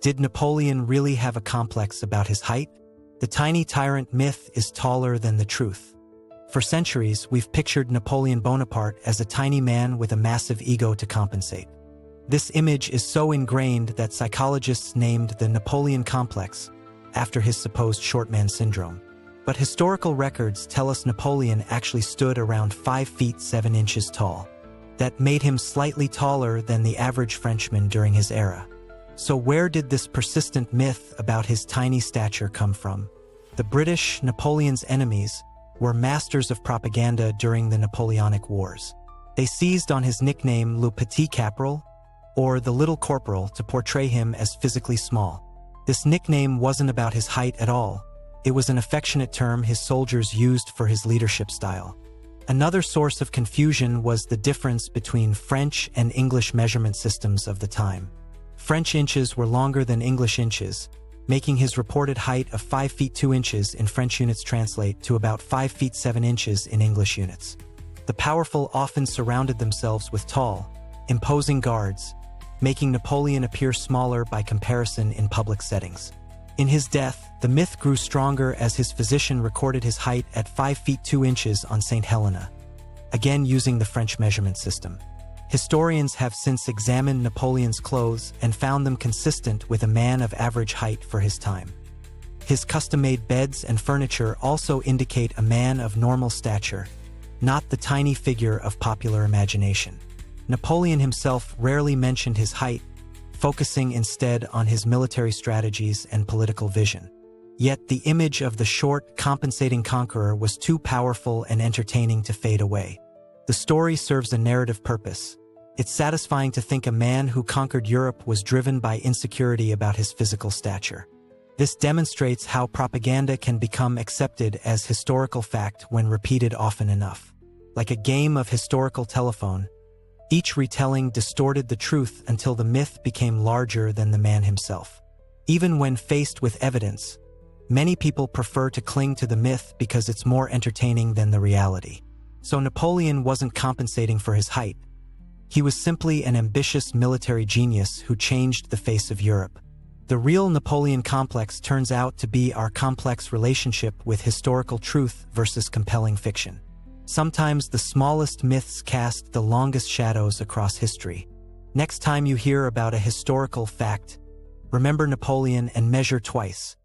Did Napoleon really have a complex about his height? The tiny tyrant myth is taller than the truth. For centuries, we've pictured Napoleon Bonaparte as a tiny man with a massive ego to compensate. This image is so ingrained that psychologists named the Napoleon complex after his supposed short man syndrome. But historical records tell us Napoleon actually stood around 5 feet 7 inches tall. That made him slightly taller than the average Frenchman during his era. So where did this persistent myth about his tiny stature come from? The British, Napoleon's enemies, were masters of propaganda during the Napoleonic Wars. They seized on his nickname Le Petit Caporal, or the Little Corporal, to portray him as physically small. This nickname wasn't about his height at all. It was an affectionate term his soldiers used for his leadership style. Another source of confusion was the difference between French and English measurement systems of the time. French inches were longer than English inches, making his reported height of 5 feet 2 inches in French units translate to about 5 feet 7 inches in English units. The powerful often surrounded themselves with tall, imposing guards, making Napoleon appear smaller by comparison in public settings. In his death, the myth grew stronger as his physician recorded his height at 5 feet 2 inches on St. Helena, again using the French measurement system. Historians have since examined Napoleon's clothes and found them consistent with a man of average height for his time. His custom-made beds and furniture also indicate a man of normal stature, not the tiny figure of popular imagination. Napoleon himself rarely mentioned his height, focusing instead on his military strategies and political vision. Yet the image of the short, compensating conqueror was too powerful and entertaining to fade away. The story serves a narrative purpose. It's satisfying to think a man who conquered Europe was driven by insecurity about his physical stature. This demonstrates how propaganda can become accepted as historical fact when repeated often enough. Like a game of historical telephone, each retelling distorted the truth until the myth became larger than the man himself. Even when faced with evidence, many people prefer to cling to the myth because it's more entertaining than the reality. So Napoleon wasn't compensating for his height. He was simply an ambitious military genius who changed the face of Europe. The real Napoleon complex turns out to be our complex relationship with historical truth versus compelling fiction. Sometimes the smallest myths cast the longest shadows across history. Next time you hear about a historical fact, remember Napoleon and measure twice.